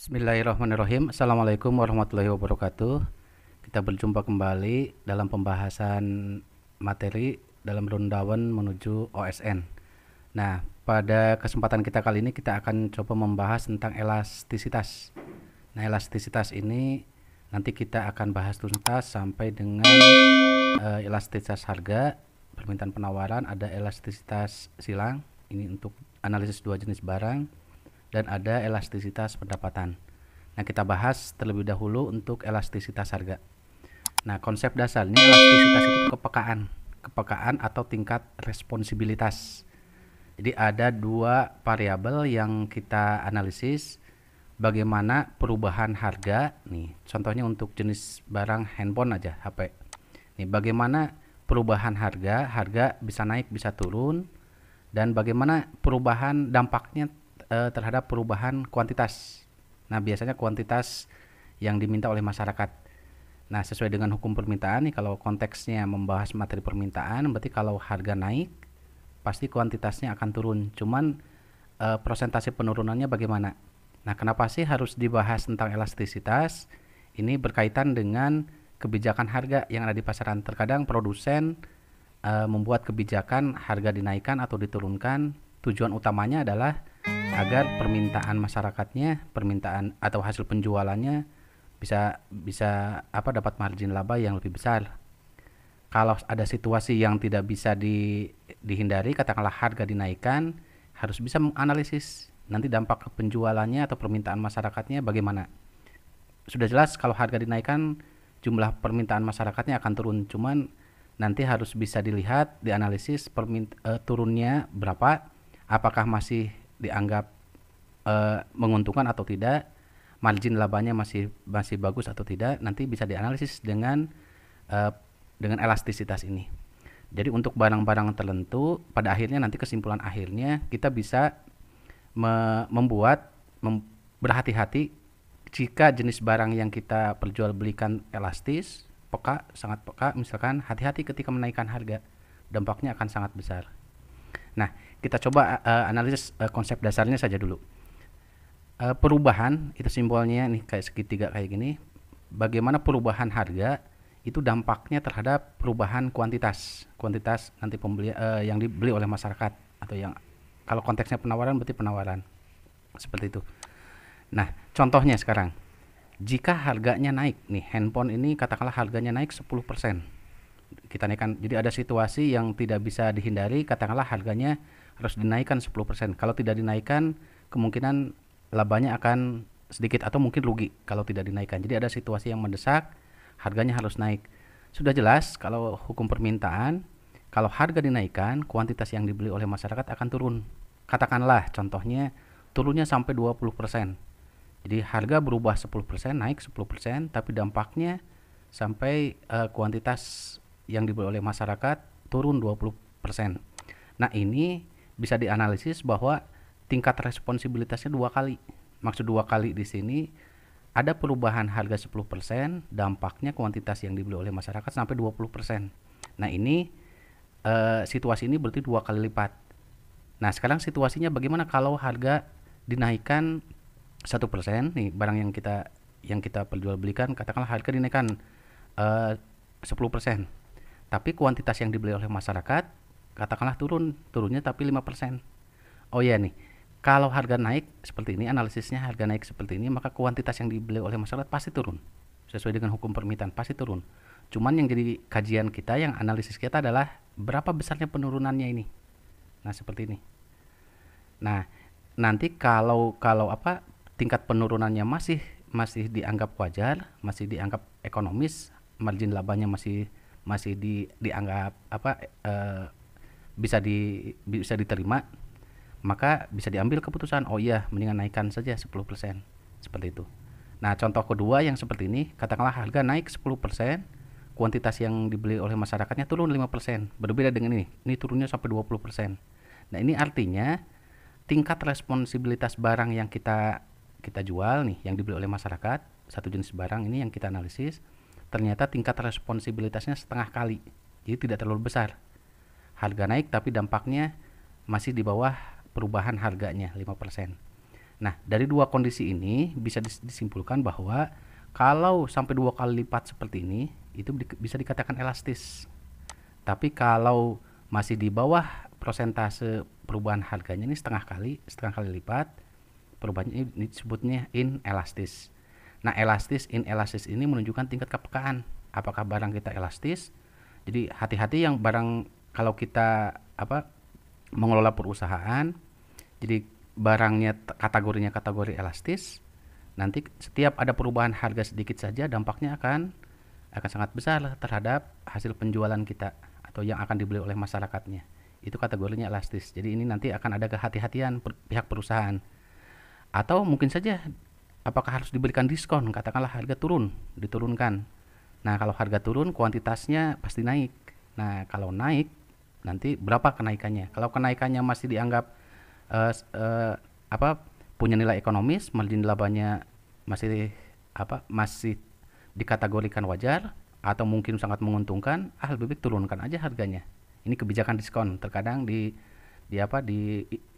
Bismillahirrahmanirrahim. Assalamualaikum warahmatullahi wabarakatuh. Kita berjumpa kembali dalam pembahasan materi dalam rundown menuju OSN. Nah, pada kesempatan kita kali ini kita akan coba membahas tentang elastisitas. Nah, elastisitas ini nanti kita akan bahas tuntas sampai dengan elastisitas harga, permintaan penawaran, ada elastisitas silang, ini untuk analisis dua jenis barang, dan ada elastisitas pendapatan. Nah, kita bahas terlebih dahulu untuk elastisitas harga. Nah, konsep dasarnya elastisitas itu kepekaan atau tingkat responsibilitas. Jadi ada dua variabel yang kita analisis, bagaimana perubahan harga. Nih, contohnya untuk jenis barang handphone aja, HP. Nih, bagaimana perubahan harga bisa naik, bisa turun, dan bagaimana perubahan dampaknya terhadap perubahan kuantitas. Nah, biasanya kuantitas yang diminta oleh masyarakat. Nah, sesuai dengan hukum permintaan nih, kalau konteksnya membahas materi permintaan, berarti kalau harga naik pasti kuantitasnya akan turun. Cuman persentase penurunannya bagaimana? Nah, kenapa sih harus dibahas tentang elastisitas? Ini berkaitan dengan kebijakan harga yang ada di pasaran. Terkadang produsen membuat kebijakan harga dinaikkan atau diturunkan. Tujuan utamanya adalah agar permintaan masyarakatnya, permintaan atau hasil penjualannya bisa dapat margin laba yang lebih besar. Kalau ada situasi yang tidak bisa dihindari, katakanlah harga dinaikkan, harus bisa menganalisis nanti dampak ke penjualannya atau permintaan masyarakatnya bagaimana. Sudah jelas kalau harga dinaikkan, jumlah permintaan masyarakatnya akan turun, cuman nanti harus bisa dilihat, dianalisis turunnya berapa, apakah masih dianggap menguntungkan atau tidak, margin labanya masih bagus atau tidak, nanti bisa dianalisis dengan elastisitas ini. Jadi untuk barang-barang tertentu, pada akhirnya nanti kesimpulan akhirnya kita bisa berhati-hati jika jenis barang yang kita perjualbelikan elastis, sangat peka, misalkan hati-hati ketika menaikkan harga, dampaknya akan sangat besar. Nah, kita coba analisis konsep dasarnya saja dulu. Perubahan itu simbolnya nih kayak segitiga kayak gini. Bagaimana perubahan harga itu dampaknya terhadap perubahan kuantitas nanti yang dibeli oleh masyarakat, atau yang kalau konteksnya penawaran berarti penawaran seperti itu. Nah, contohnya sekarang, jika harganya naik nih, handphone ini katakanlah harganya naik 10%. Kita naikkan, jadi ada situasi yang tidak bisa dihindari, katakanlah harganya harus dinaikkan 10%. Kalau tidak dinaikkan, kemungkinan labanya akan sedikit atau mungkin rugi kalau tidak dinaikkan. Jadi ada situasi yang mendesak, harganya harus naik. Sudah jelas kalau hukum permintaan, kalau harga dinaikkan, kuantitas yang dibeli oleh masyarakat akan turun. Katakanlah contohnya turunnya sampai 20%. Jadi harga berubah 10%, naik 10%, tapi dampaknya sampai kuantitas yang dibeli oleh masyarakat turun 20%. Nah, ini bisa dianalisis bahwa tingkat responsibilitasnya dua kali. Maksud dua kali di sini, ada perubahan harga 10%, dampaknya kuantitas yang dibeli oleh masyarakat sampai 20%. Nah, ini situasi ini berarti dua kali lipat. Nah, sekarang situasinya bagaimana kalau harga dinaikkan 1%, nih barang yang kita perjualbelikan, katakanlah harga dinaikkan 10%. Tapi kuantitas yang dibeli oleh masyarakat katakanlah turunnya tapi 5%. Oh ya nih, kalau harga naik seperti ini, analisisnya harga naik seperti ini, maka kuantitas yang dibeli oleh masyarakat pasti turun. Sesuai dengan hukum permintaan pasti turun. Cuman yang jadi kajian kita, yang analisis kita adalah berapa besarnya penurunannya ini. Nah, seperti ini. Nah, nanti kalau tingkat penurunannya masih dianggap wajar, masih dianggap ekonomis, margin labanya masih dianggap bisa diterima, maka bisa diambil keputusan, oh iya mendingan naikkan saja 10%, seperti itu. Nah, contoh kedua yang seperti ini, katakanlah harga naik 10%, kuantitas yang dibeli oleh masyarakatnya turun 5%. Berbeda dengan ini turunnya sampai 20%. Nah, ini artinya tingkat responsibilitas barang yang kita jual nih, yang dibeli oleh masyarakat, satu jenis barang ini yang kita analisis, ternyata tingkat responsibilitasnya setengah kali. Jadi tidak terlalu besar. Harga naik tapi dampaknya masih di bawah perubahan harganya 5%. Nah, dari dua kondisi ini bisa disimpulkan bahwa kalau sampai 2 kali lipat seperti ini, itu bisa dikatakan elastis. Tapi kalau masih di bawah persentase perubahan harganya ini setengah kali lipat, perubahannya ini disebutnya inelastis. Nah, inelastis ini menunjukkan tingkat kepekaan. Apakah barang kita elastis? Jadi hati-hati yang barang kalau kita mengelola perusahaan, jadi barangnya kategorinya kategori elastis, nanti setiap ada perubahan harga sedikit saja dampaknya akan sangat besar terhadap hasil penjualan kita atau yang akan dibeli oleh masyarakatnya. Itu kategorinya elastis. Jadi ini nanti akan ada kehati-hatian pihak perusahaan. Atau mungkin saja apakah harus diberikan diskon, katakanlah harga diturunkan. Nah, kalau harga turun kuantitasnya pasti naik. Nah, kalau naik nanti berapa kenaikannya? Kalau kenaikannya masih dianggap punya nilai ekonomis, margin labanya masih dikategorikan wajar atau mungkin sangat menguntungkan, lebih baik turunkan aja harganya. Ini kebijakan diskon. Terkadang di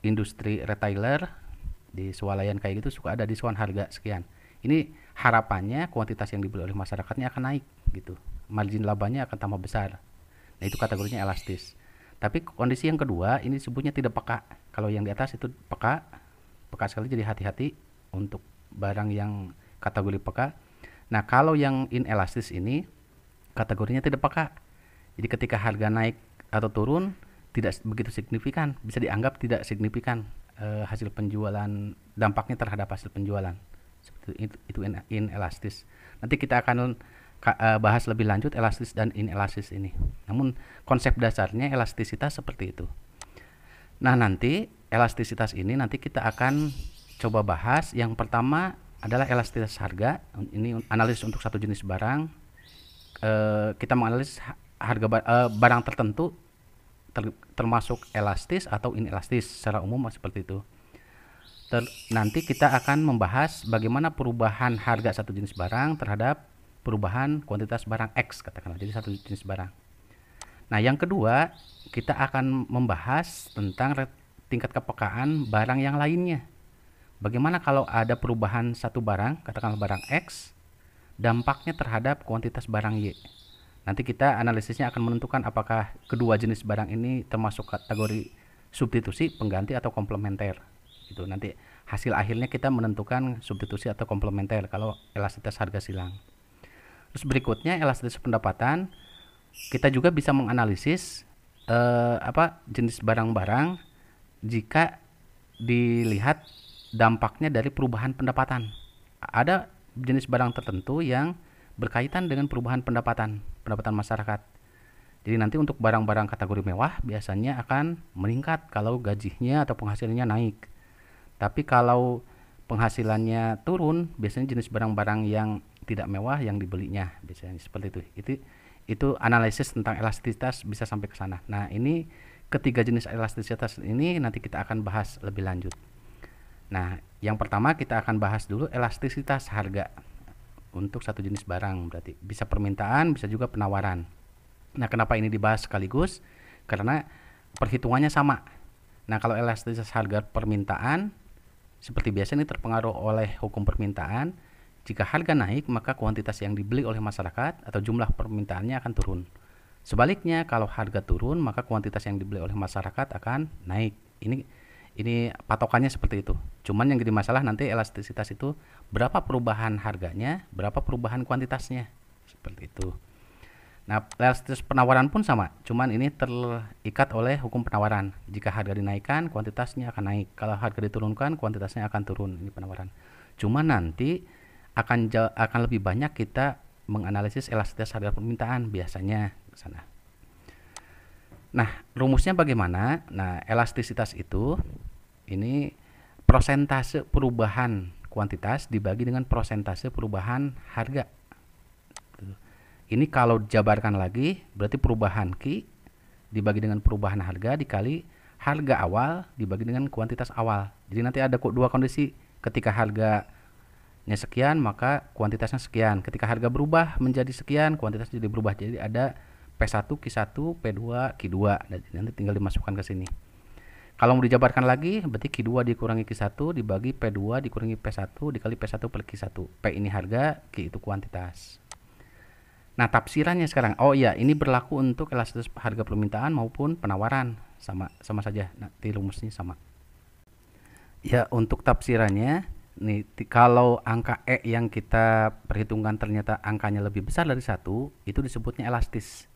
industri retailer, di swalayan kayak gitu suka ada diskon harga sekian. Ini harapannya kuantitas yang dibeli oleh masyarakatnya akan naik gitu. Margin labanya akan tambah besar. Nah, itu kategorinya elastis. Tapi kondisi yang kedua ini disebutnya tidak peka. Kalau yang di atas itu peka sekali, jadi hati-hati untuk barang yang kategori peka. Nah, kalau yang inelastis ini kategorinya tidak peka. Jadi ketika harga naik atau turun tidak begitu signifikan, bisa dianggap tidak signifikan hasil penjualan, dampaknya terhadap hasil penjualan. Seperti itu inelastis. Nanti kita akan bahas lebih lanjut elastis dan inelastis ini. Namun konsep dasarnya elastisitas seperti itu. Nah, nanti elastisitas ini nanti kita akan coba bahas. Yang pertama adalah elastisitas harga. Ini analisis untuk satu jenis barang. Kita menganalisis harga barang tertentu termasuk elastis atau inelastis, secara umum seperti itu. Nanti kita akan membahas bagaimana perubahan harga satu jenis barang terhadap perubahan kuantitas barang X, katakanlah, jadi satu jenis barang. Nah, yang kedua kita akan membahas tentang tingkat kepekaan barang yang lainnya. Bagaimana kalau ada perubahan satu barang, katakanlah barang X, dampaknya terhadap kuantitas barang Y. Nanti kita analisisnya akan menentukan apakah kedua jenis barang ini termasuk kategori substitusi, pengganti, atau komplementer. Itu nanti hasil akhirnya kita menentukan substitusi atau komplementer kalau elastisitas harga silang. Terus berikutnya elastisitas pendapatan. Kita juga bisa menganalisis jenis barang-barang jika dilihat dampaknya dari perubahan pendapatan. Ada jenis barang tertentu yang berkaitan dengan perubahan pendapatan masyarakat. Jadi nanti untuk barang-barang kategori mewah biasanya akan meningkat kalau gajinya atau penghasilannya naik. Tapi kalau penghasilannya turun, biasanya jenis barang-barang yang tidak mewah yang dibelinya, biasanya seperti itu. Itu analisis tentang elastisitas bisa sampai ke sana. Nah, ini ketiga jenis elastisitas ini nanti kita akan bahas lebih lanjut. Nah, yang pertama kita akan bahas dulu elastisitas harga untuk satu jenis barang. Berarti bisa permintaan, bisa juga penawaran. Nah, kenapa ini dibahas sekaligus? Karena perhitungannya sama. Nah, kalau elastisitas harga permintaan seperti biasa ini terpengaruh oleh hukum permintaan. Jika harga naik, maka kuantitas yang dibeli oleh masyarakat atau jumlah permintaannya akan turun. Sebaliknya, kalau harga turun, maka kuantitas yang dibeli oleh masyarakat akan naik. Ini patokannya seperti itu. Cuman yang jadi masalah nanti elastisitas itu berapa perubahan harganya, berapa perubahan kuantitasnya. Seperti itu. Nah, elastisitas penawaran pun sama. Cuman ini terikat oleh hukum penawaran. Jika harga dinaikkan, kuantitasnya akan naik. Kalau harga diturunkan, kuantitasnya akan turun. Ini penawaran. Cuman nanti akan lebih banyak kita menganalisis elastisitas harga permintaan biasanya ke sana. Nah, rumusnya bagaimana? Nah, elastisitas itu ini prosentase perubahan kuantitas dibagi dengan prosentase perubahan harga. Ini kalau jabarkan lagi berarti perubahan Q dibagi dengan perubahan harga dikali harga awal dibagi dengan kuantitas awal. Jadi nanti ada dua kondisi. Ketika harga sekian maka kuantitasnya sekian. Ketika harga berubah menjadi sekian, kuantitasnya jadi berubah. Jadi ada P1, Q1, P2, Q2. Nanti tinggal dimasukkan ke sini. Kalau mau dijabarkan lagi, berarti Q2 dikurangi Q1 dibagi P2 dikurangi P1 dikali P1 per Q1. P ini harga, Q itu kuantitas. Nah, tafsirannya sekarang. Oh iya, ini berlaku untuk elastisitas harga permintaan maupun penawaran. Sama saja. Nanti rumusnya sama. Ya, untuk tafsirannya, nih kalau angka E yang kita perhitungkan ternyata angkanya lebih besar dari 1, itu disebutnya elastis.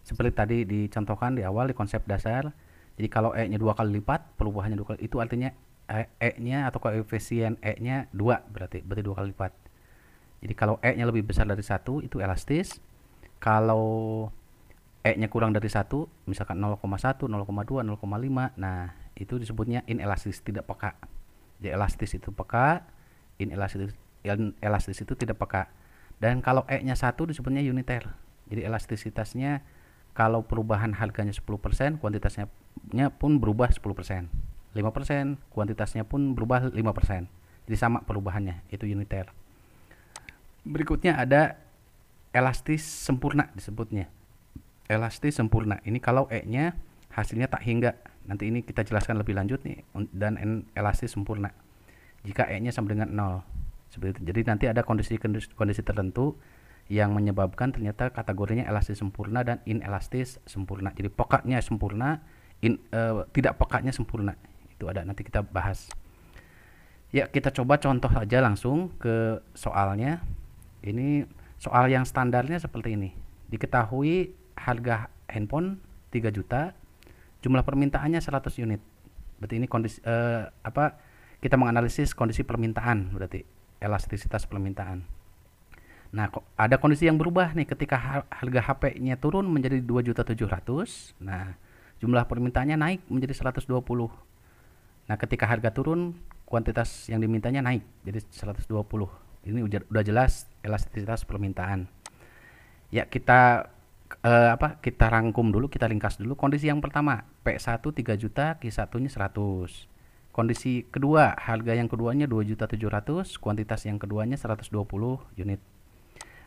Seperti tadi dicontohkan di awal di konsep dasar. Jadi kalau E-nya 2 kali lipat, perubahannya 2 kali, itu artinya E-nya atau koefisien E-nya 2, berarti 2 kali lipat. Jadi kalau E-nya lebih besar dari 1, itu elastis. Kalau E-nya kurang dari 1, misalkan 0,1, 0,2, 0,5, nah itu disebutnya inelastis, tidak peka. Jadi elastis itu peka, inelastis itu tidak peka. Dan kalau E-nya 1 disebutnya uniter. Jadi elastisitasnya kalau perubahan harganya 10%, kuantitasnya pun berubah 10%. 5%, kuantitasnya pun berubah 5%. Jadi sama perubahannya, itu uniter. Berikutnya ada elastis sempurna disebutnya. Elastis sempurna. Ini kalau E-nya hasilnya tak hingga. Nanti ini kita jelaskan lebih lanjut nih. Dan elastis sempurna. Jika E-nya sama dengan 0. Seperti itu. Jadi nanti ada kondisi tertentu yang menyebabkan ternyata kategorinya elastis sempurna dan inelastis sempurna. Jadi pekatnya sempurna, tidak pekatnya sempurna. Itu ada, nanti kita bahas. Ya, kita coba contoh aja langsung ke soalnya. Ini soal yang standarnya seperti ini. Diketahui harga handphone 3 juta, jumlah permintaannya 100 unit. Berarti ini kondisi kita menganalisis kondisi permintaan, berarti elastisitas permintaan. Nah, ada kondisi yang berubah nih ketika harga HP-nya turun menjadi 2.700.000. Nah, jumlah permintaannya naik menjadi 120. Nah, ketika harga turun, kuantitas yang dimintanya naik jadi 120. Ini udah jelas elastisitas permintaan. Ya, kita kita rangkum dulu, kita ringkas dulu. Kondisi yang pertama, P1 3 juta, Q1-nya 100. Kondisi kedua, harga yang keduanya 2.700.000, kuantitas yang keduanya 120 unit.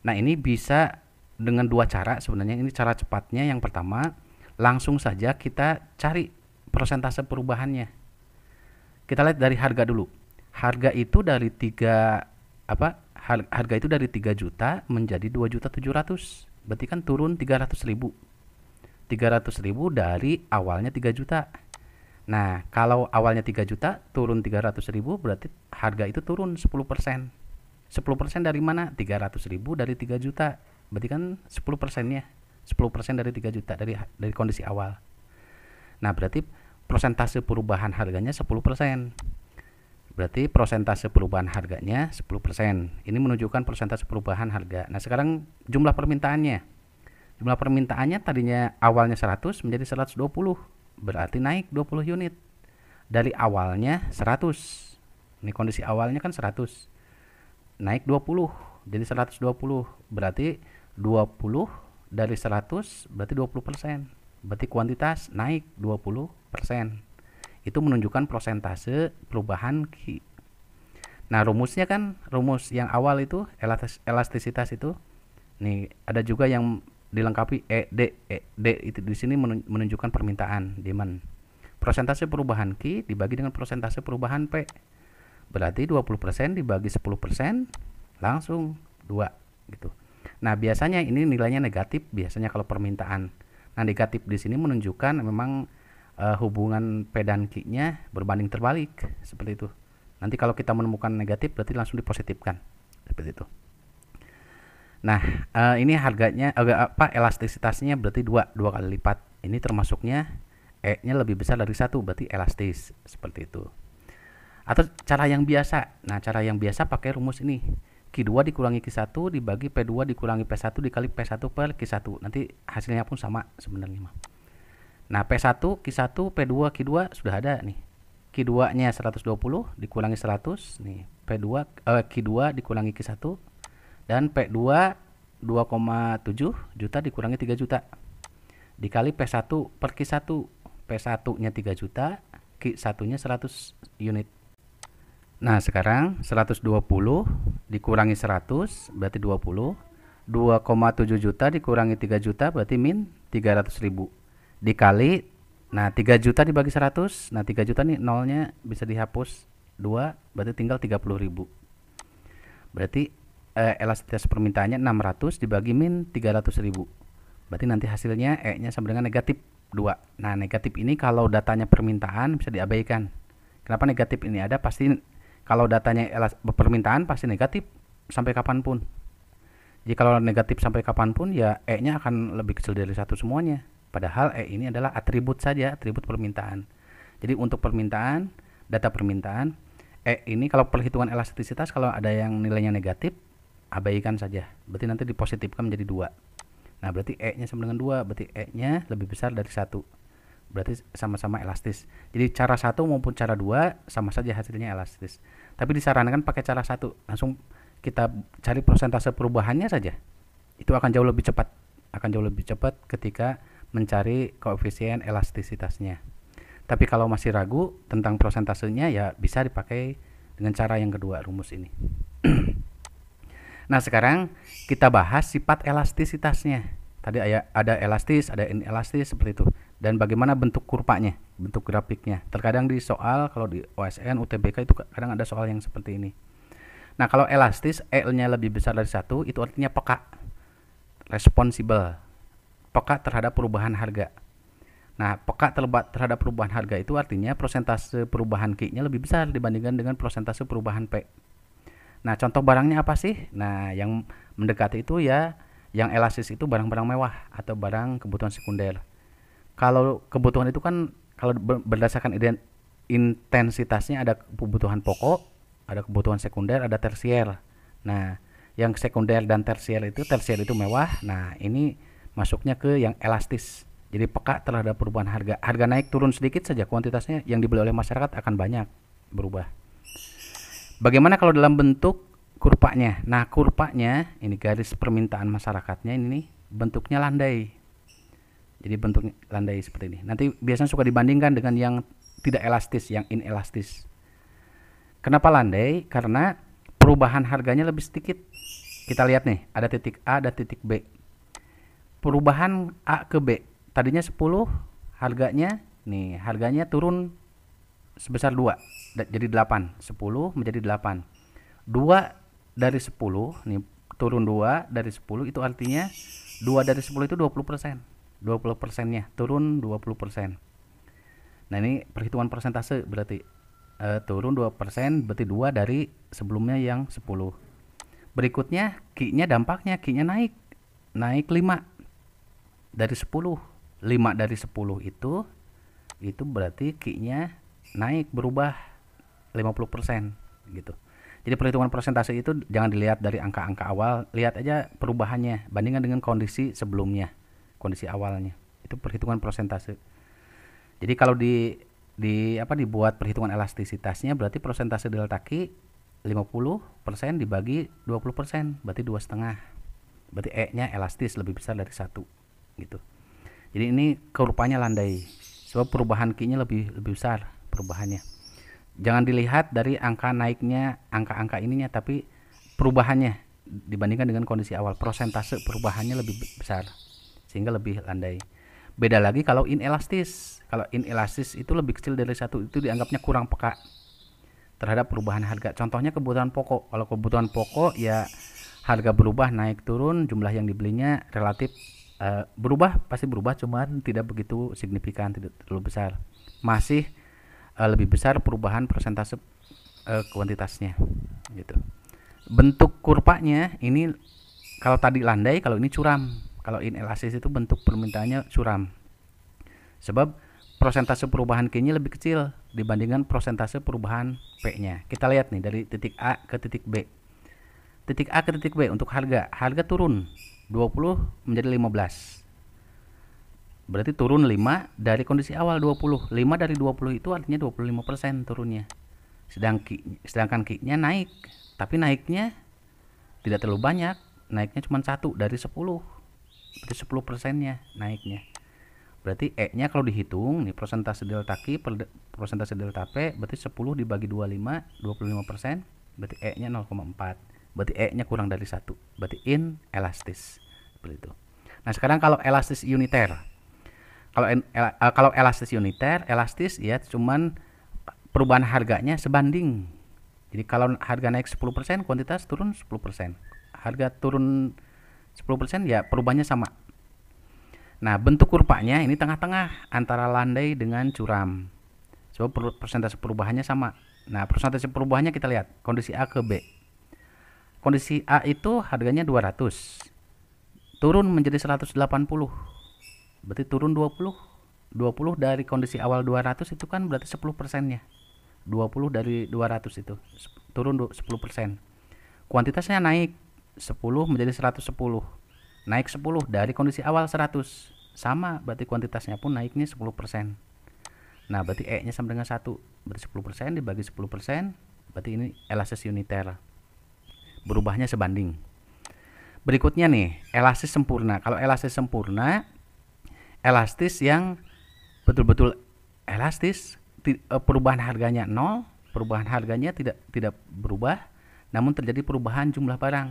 Nah, ini bisa dengan dua cara sebenarnya. Ini cara cepatnya. Yang pertama, langsung saja kita cari persentase perubahannya. Kita lihat dari harga dulu. Harga itu dari 3 juta menjadi 2.700.000. Berarti kan turun 300.000. 300.000 dari awalnya 3 juta. Nah, kalau awalnya 3 juta turun 300.000, berarti harga itu turun 10%. 10% dari mana? 300.000 dari 3 juta. Berarti kan 10%-nya. 10% dari 3 juta dari kondisi awal. Nah, berarti persentase perubahan harganya 10%. Berarti persentase perubahan harganya 10%. Ini menunjukkan persentase perubahan harga. Nah, sekarang jumlah permintaannya. Jumlah permintaannya tadinya awalnya 100 menjadi 120. Berarti naik 20 unit. Dari awalnya 100. Ini kondisi awalnya kan 100. Naik 20 jadi 120. Berarti 20 dari 100 berarti 20%. Berarti kuantitas naik 20%. Itu menunjukkan persentase perubahan Q. Nah, rumusnya kan rumus yang awal itu elastisitas itu. Nih, ada juga yang dilengkapi ED. ED itu di sini menunjukkan permintaan, demand. Persentase perubahan Q dibagi dengan persentase perubahan P. Berarti 20% dibagi 10% langsung 2 gitu. Nah, biasanya ini nilainya negatif biasanya kalau permintaan. Nah, negatif di sini menunjukkan memang hubungan P dan Q-nya berbanding terbalik seperti itu. Nanti kalau kita menemukan negatif berarti langsung dipositifkan seperti itu. Nah, ini harganya elastisitasnya berarti 2 kali lipat. Ini termasuknya E-nya lebih besar dari 1, berarti elastis seperti itu. Atau cara yang biasa. Nah, cara yang biasa pakai rumus ini. Q2 dikurangi Q1 dibagi P2 dikurangi P1 dikali P1 per Q1. Nanti hasilnya pun sama sebenarnya. Nah, P1, Q1, P2, Q2 sudah ada nih. Q2-nya 120 dikurangi 100 nih. Q2 dikurangi Q1 dan P2 2,7 juta dikurangi 3 juta. Dikali P1 per Q1. P1-nya 3 juta, Q1-nya 100 unit. Nah, sekarang 120 dikurangi 100 berarti 20. 2,7 juta dikurangi 3 juta berarti min 300.000. Dikali Nah, 3 juta dibagi 100. Nah, 3 juta nih nolnya bisa dihapus 2, berarti tinggal 30.000. Berarti elastisitas permintaannya 600 dibagi min 300.000. Berarti nanti hasilnya E-nya sama dengan negatif 2. Nah, negatif ini kalau datanya permintaan bisa diabaikan. Kenapa negatif ini ada? Pasti kalau datanya permintaan pasti negatif sampai kapanpun. Jadi kalau negatif sampai kapanpun ya E-nya akan lebih kecil dari 1 semuanya. Padahal E ini adalah atribut saja, atribut permintaan. Jadi untuk permintaan, data permintaan, E ini kalau perhitungan elastisitas kalau ada yang nilainya negatif, abaikan saja. Berarti nanti dipositifkan menjadi 2. Nah, berarti E-nya sama dengan 2, berarti E-nya lebih besar dari 1. Berarti sama-sama elastis. Jadi cara 1 maupun cara 2 sama saja hasilnya elastis. Tapi disarankan pakai cara 1. Langsung kita cari persentase perubahannya saja. Itu akan jauh lebih cepat. Akan jauh lebih cepat ketika mencari koefisien elastisitasnya. Tapi kalau masih ragu tentang prosentasenya ya bisa dipakai dengan cara yang kedua, rumus ini. Nah, sekarang kita bahas sifat elastisitasnya. Tadi ada elastis, ada inelastis seperti itu. Dan bagaimana bentuk kurvanya, bentuk grafiknya. Terkadang di soal kalau di OSN, UTBK itu kadang ada soal yang seperti ini. Nah, kalau elastis L-nya lebih besar dari 1 itu artinya peka. Responsible. Peka terhadap perubahan harga. Nah, peka terhadap perubahan harga itu artinya persentase perubahan Q-nya lebih besar dibandingkan dengan persentase perubahan P. Nah, contoh barangnya apa sih? Nah, yang mendekati itu ya, yang elastis itu barang-barang mewah atau barang kebutuhan sekunder. Kalau kebutuhan itu kan kalau berdasarkan intensitasnya ada kebutuhan pokok, ada kebutuhan sekunder, ada tersier. Nah, yang sekunder dan tersier itu mewah. Nah, ini masuknya ke yang elastis. Jadi peka terhadap perubahan harga. Harga naik turun sedikit saja kuantitasnya yang dibeli oleh masyarakat akan banyak berubah. Bagaimana kalau dalam bentuk kurvanya? Nah, kurvanya ini garis permintaan masyarakatnya ini bentuknya landai. Jadi bentuknya landai seperti ini. Nanti biasanya suka dibandingkan dengan yang tidak elastis, yang inelastis. Kenapa landai? Karena perubahan harganya lebih sedikit. Kita lihat nih, ada titik A, ada titik B. Perubahan A ke B, tadinya 10, harganya turun sebesar 2, jadi 8. 10 menjadi 8. 2 dari 10, nih turun 2 dari 10 itu artinya 2 dari 10 itu 20%. 20%-nya turun 20%. Nah, ini perhitungan persentase berarti turun 2%, berarti 2 dari sebelumnya yang 10. Berikutnya Q-nya dampaknya, Q-nya naik 5 dari 10. 5 dari 10 itu berarti Q-nya naik, berubah 50% gitu. Jadi perhitungan persentase itu jangan dilihat dari angka-angka awal, lihat aja perubahannya bandingkan dengan kondisi sebelumnya, kondisi awalnya. Itu perhitungan persentase. Jadi kalau dibuat perhitungan elastisitasnya berarti persentase delta Q 50% dibagi 20%, berarti 2,5. Berarti E-nya elastis lebih besar dari 1 gitu. Jadi ini kurvanya landai. Sebab perubahan Q-nya lebih besar perubahannya. Jangan dilihat dari angka naiknya, angka-angka ininya, tapi perubahannya dibandingkan dengan kondisi awal. Persentase perubahannya lebih besar sehingga lebih landai. Beda lagi kalau inelastis. Kalau inelastis itu lebih kecil dari 1, itu dianggapnya kurang peka terhadap perubahan harga. Contohnya kebutuhan pokok. Kalau kebutuhan pokok ya harga berubah, naik turun, jumlah yang dibelinya relatif pasti berubah, cuman tidak begitu signifikan, tidak terlalu besar. Masih lebih besar perubahan persentase kuantitasnya gitu. Bentuk kurvanya ini kalau tadi landai, kalau ini curam. Kalau inelastis itu bentuk permintaannya curam. Sebab persentase perubahan Q-nya lebih kecil dibandingkan persentase perubahan P-nya. Kita lihat nih dari titik A ke titik B. Titik A ke titik B untuk harga turun 20 menjadi 15. Berarti turun 5 dari kondisi awal 20. 5 dari 20 itu artinya 25% turunnya. Sedangkan Q-nya naik, tapi naiknya tidak terlalu banyak, naiknya cuma 1 dari 10. Berarti 10%-nya naiknya. Berarti E-nya kalau dihitung nih persentase delta Q per persentase delta P, berarti 10 dibagi 25, 25%, berarti E-nya 0,4. Berarti E-nya kurang dari 1. Berarti inelastis. Seperti itu. Nah, sekarang kalau elastis uniter. Kalau elastis uniter, elastis ya cuman perubahan harganya sebanding. Jadi kalau harga naik 10%, kuantitas turun 10%. Harga turun 10% ya perubahannya sama. Nah, bentuk kurvanya ini tengah-tengah antara landai dengan curam. So, persentase perubahannya sama. Nah, persentase perubahannya kita lihat kondisi A ke B. Kondisi A itu harganya 200. Turun menjadi 180. Berarti turun 20. 20 dari kondisi awal 200 itu kan berarti 10%-nya. 20 dari 200 itu turun 10%. Kuantitasnya naik 10 menjadi 110. Naik 10 dari kondisi awal 100. Sama, berarti kuantitasnya pun naiknya 10%. Nah, berarti E-nya sama dengan 1. Berarti 10% dibagi 10%, berarti ini elastis uniter. Berubahnya sebanding. Berikutnya nih, elastis sempurna. Kalau elastis sempurna, elastis yang betul-betul elastis, perubahan harganya 0, perubahan harganya tidak berubah, namun terjadi perubahan jumlah barang.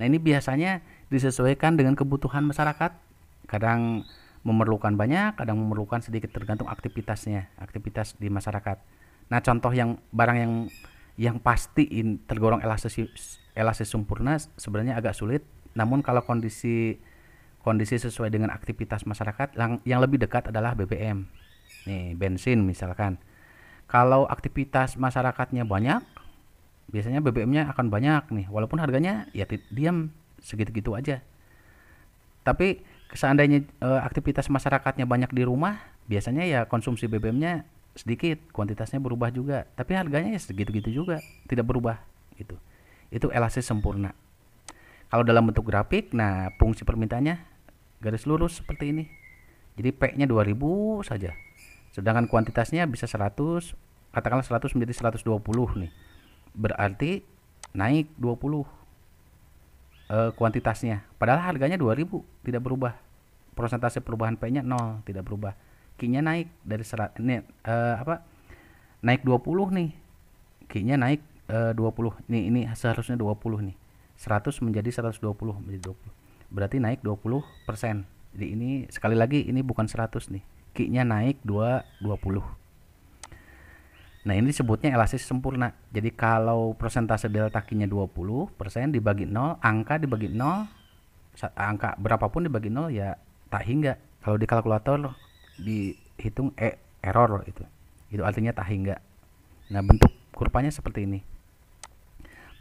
Nah, ini biasanya disesuaikan dengan kebutuhan masyarakat. Kadang memerlukan banyak, kadang memerlukan sedikit, tergantung aktivitasnya, aktivitas di masyarakat. Nah, contoh yang barang yang pasti tergolong elastis sempurna sebenarnya agak sulit. Namun kalau kondisi sesuai dengan aktivitas masyarakat, yang lebih dekat adalah BBM. Nih, bensin misalkan. Kalau aktivitas masyarakatnya banyak, biasanya BBM-nya akan banyak nih, walaupun harganya ya diam segitu-gitu aja. Tapi seandainya aktivitas masyarakatnya banyak di rumah, biasanya ya konsumsi BBM-nya sedikit, kuantitasnya berubah juga, tapi harganya ya segitu-gitu juga, tidak berubah gitu. Itu elastis sempurna. Kalau dalam bentuk grafik, nah fungsi permintaannya garis lurus seperti ini. Jadi P-nya 2000 saja. Sedangkan kuantitasnya bisa 100, katakanlah 100 menjadi 120 nih. Berarti naik 20 kuantitasnya. Padahal harganya 2000, tidak berubah. Persentase perubahan P-nya 0, tidak berubah. Q-nya naik dari naik 20 nih. Q-nya naik 20. Ini seharusnya 20 nih. 100 menjadi 120 menjadi 20. Berarti naik 20%. Jadi ini sekali lagi ini bukan 100 nih. Q-nya naik 20. Nah, ini disebutnya elastis sempurna. Jadi kalau persentase delta Q-nya 20% dibagi 0, angka dibagi 0, angka berapapun dibagi 0 ya tak hingga. Kalau di kalkulator dihitung error itu. Itu artinya tak hingga. Nah, bentuk kurvanya seperti ini.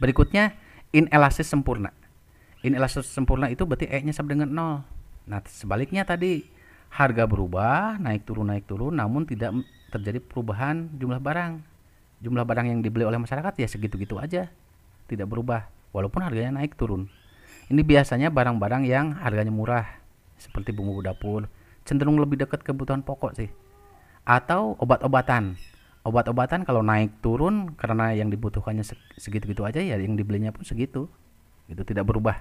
Berikutnya inelastis sempurna. Inelastis sempurna itu berarti E-nya sama dengan 0. Nah, sebaliknya tadi harga berubah, naik turun, namun tidak terjadi perubahan jumlah barang. Jumlah barang yang dibeli oleh masyarakat ya segitu-gitu aja, tidak berubah, walaupun harganya naik turun. Ini biasanya barang-barang yang harganya murah, seperti bumbu dapur, cenderung lebih dekat kebutuhan pokok sih. Atau obat-obatan. Obat-obatan kalau naik turun karena yang dibutuhkannya segitu-gitu aja ya yang dibelinya pun segitu. Itu tidak berubah.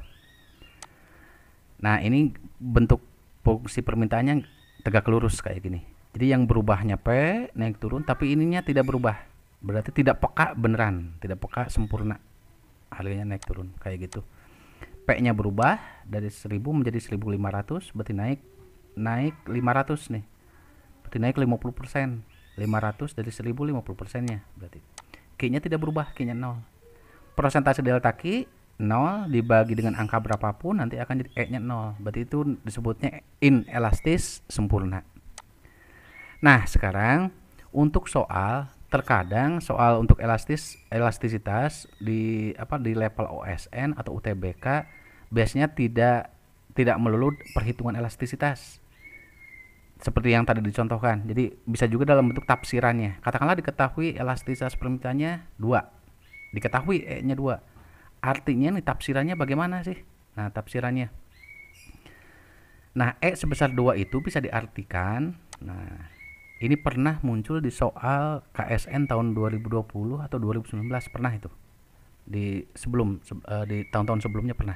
Nah, ini bentuk fungsi permintaannya tegak lurus kayak gini. Jadi yang berubahnya P naik turun, tapi ininya tidak berubah. Berarti tidak peka beneran, tidak peka sempurna. Harganya naik turun kayak gitu. P-nya berubah dari 1000 menjadi 1500, berarti naik 500 nih. Berarti naik 50%. 500 dari 1000 50%-nya berarti. Q-nya tidak berubah, Q-nya 0. Persentase delta Q 0 dibagi dengan angka berapapun nanti akan jadi E-nya 0. Berarti itu disebutnya inelastis sempurna. Nah, sekarang untuk terkadang soal untuk elastisitas di level OSN atau UTBK biasanya tidak melulu perhitungan elastisitas. Seperti yang tadi dicontohkan. Jadi bisa juga dalam bentuk tafsirannya. Katakanlah diketahui elastisitas permintaannya 2. Diketahui E-nya 2. Artinya nih tafsirannya bagaimana sih? Nah, tafsirannya. Nah, E sebesar 2 itu bisa diartikan. Nah, ini pernah muncul di soal KSN tahun 2020 atau 2019 pernah itu. Di tahun-tahun sebelumnya pernah.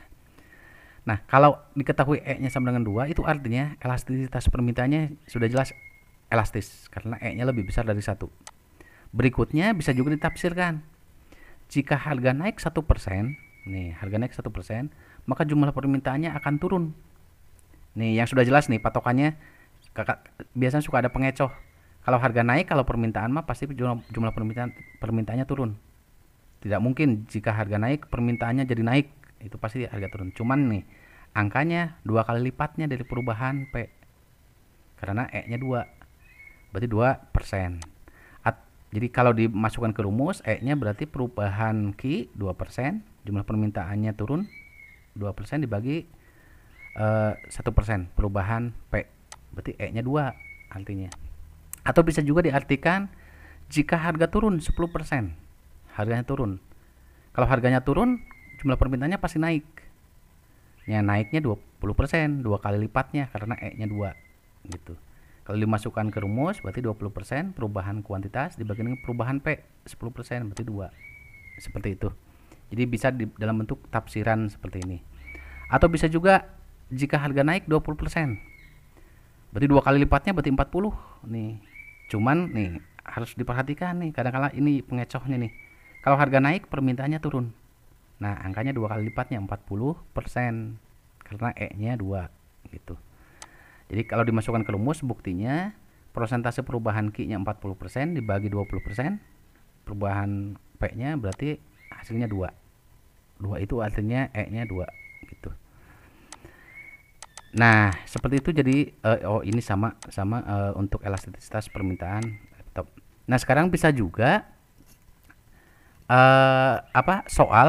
Nah, kalau diketahui E-nya sama dengan 2, itu artinya elastisitas permintaannya sudah jelas elastis karena E-nya lebih besar dari 1. Berikutnya bisa juga ditafsirkan. Jika harga naik 1%, maka jumlah permintaannya akan turun. Nih, yang sudah jelas nih patokannya Kakak biasanya suka ada pengecoh. Kalau harga naik, kalau permintaan mah pasti jumlah permintaannya turun. Tidak mungkin jika harga naik permintaannya jadi naik, itu pasti harga turun. Cuman nih angkanya 2 kali lipatnya dari perubahan P, karena E-nya 2, berarti 2%. Jadi kalau dimasukkan ke rumus, E-nya berarti perubahan Q 2%, jumlah permintaannya turun 2% dibagi 1% perubahan P, berarti E-nya 2 artinya. Atau bisa juga diartikan jika harga turun 10%, harganya turun. Kalau harganya turun, jumlah permintaannya pasti naik. Ya, naiknya 20%, 2 kali lipatnya karena E-nya 2 gitu. Kalau dimasukkan ke rumus berarti 20% perubahan kuantitas dibagi dengan perubahan P 10% berarti 2. Seperti itu. Jadi bisa dalam bentuk tafsiran seperti ini. Atau bisa juga jika harga naik 20%. Berarti 2 kali lipatnya berarti 40 nih. Cuman nih harus diperhatikan nih, kadang-kala ini pengecohnya nih. Kalau harga naik permintaannya turun. Nah, angkanya 2 kali lipatnya 40% karena E-nya 2 gitu. Jadi kalau dimasukkan ke rumus buktinya persentase perubahan Q-nya 40% dibagi 20%, perubahan P-nya berarti hasilnya 2. 2 itu artinya E-nya 2 gitu. Nah, seperti itu. Jadi ini sama untuk elastisitas permintaan laptop. Nah, sekarang bisa juga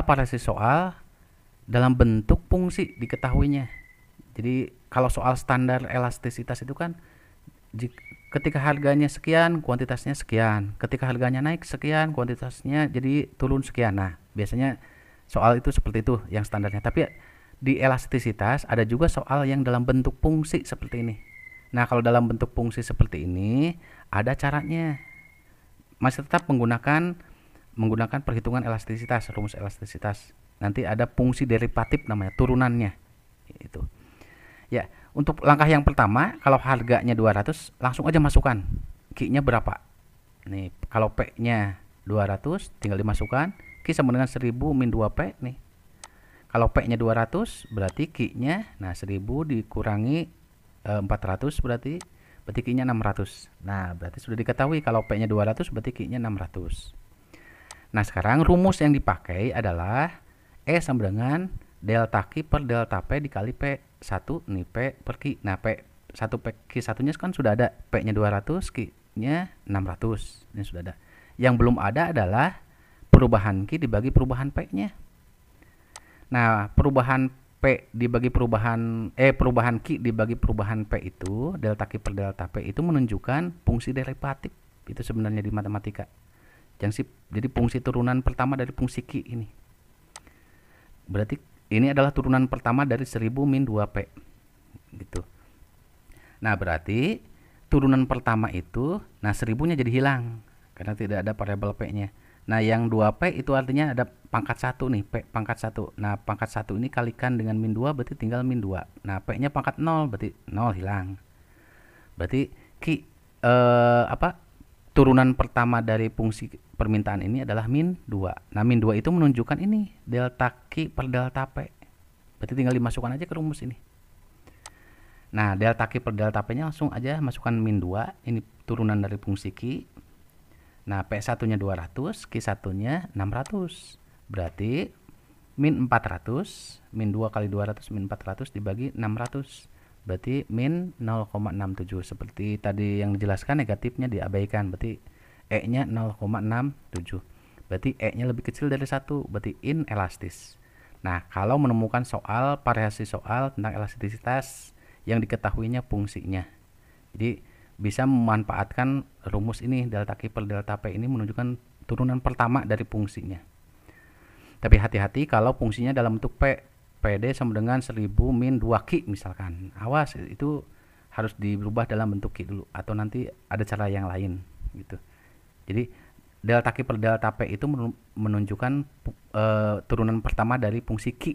variasi soal dalam bentuk fungsi diketahuinya. Jadi kalau soal standar elastisitas itu kan ketika harganya sekian, kuantitasnya sekian. Ketika harganya naik sekian, kuantitasnya jadi turun sekian. Nah, biasanya soal itu seperti itu yang standarnya. Tapi di elastisitas ada juga soal yang dalam bentuk fungsi seperti ini. Nah, kalau dalam bentuk fungsi seperti ini ada caranya. Masih tetap menggunakan perhitungan elastisitas, rumus elastisitas. Nanti ada fungsi derivatif namanya, turunannya. Itu. Ya, untuk langkah yang pertama, kalau harganya 200, langsung aja masukkan Q-nya berapa. Nih, kalau P-nya 200, tinggal dimasukkan. Q sama dengan 1000 min 2P nih. Kalau P-nya 200, berarti Q-nya, nah 1000 dikurangi 400 berarti Q-nya 600. Nah, berarti sudah diketahui kalau P-nya 200, berarti Q-nya 600. Nah, sekarang rumus yang dipakai adalah E sama dengan delta Q per delta P dikali P1 nih, P per Q. Nah, P1 Q1 nya kan sudah ada, P-nya 200, Q-nya 600. Ini sudah ada. Yang belum ada adalah perubahan Q dibagi perubahan P-nya. Nah, perubahan P dibagi perubahan Q dibagi perubahan P itu, delta Q per delta P itu menunjukkan fungsi derivatif. Itu sebenarnya di matematika. Jadi fungsi turunan pertama dari fungsi Q ini. Berarti ini adalah turunan pertama dari 1000 min 2P gitu. Nah, berarti turunan pertama itu, nah 1000-nya jadi hilang karena tidak ada variabel P-nya. Nah, yang 2P itu artinya ada pangkat 1 nih, P pangkat 1. Nah, pangkat 1 ini kalikan dengan min 2 berarti tinggal min 2. Nah, P-nya pangkat 0 berarti 0 hilang. Berarti turunan pertama dari fungsi permintaan ini adalah min 2. Nah, min 2 itu menunjukkan ini delta Q per delta P. Berarti tinggal dimasukkan aja ke rumus ini. Nah, delta Q per delta P-nya langsung aja masukkan min 2. Ini turunan dari fungsi Q. Nah, P1-nya 200, Q1-nya 600. Berarti min 400, min 2 kali 200 min 400 dibagi 600. Berarti min 0,67. Seperti tadi yang dijelaskan, negatifnya diabaikan. Berarti E-nya 0,67. Berarti E-nya lebih kecil dari 1. Berarti inelastis. Nah, kalau menemukan variasi soal tentang elastisitas yang diketahuinya fungsinya. Jadi bisa memanfaatkan rumus ini, delta Q per delta P ini menunjukkan turunan pertama dari fungsinya. Tapi hati-hati kalau fungsinya dalam bentuk P. PD sama dengan 1000 min 2Q misalkan. Awas, itu harus dirubah dalam bentuk Q dulu, atau nanti ada cara yang lain gitu. Jadi delta Q per delta P itu menunjukkan turunan pertama dari fungsi Q.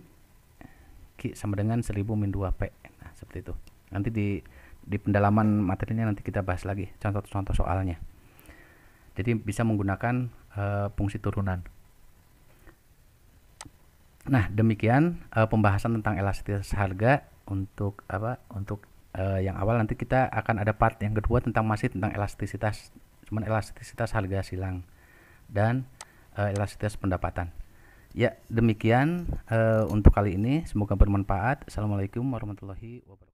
Q sama dengan 1000 min 2P. Nah, seperti itu. Nanti di pendalaman materinya nanti kita bahas lagi contoh-contoh soalnya. Jadi bisa menggunakan fungsi turunan. Nah, demikian pembahasan tentang elastisitas harga untuk Yang awal nanti kita akan ada part yang kedua masih tentang elastisitas, cuman elastisitas harga silang dan elastisitas pendapatan. Ya, demikian untuk kali ini. Semoga bermanfaat. Assalamualaikum warahmatullahi wabarakatuh.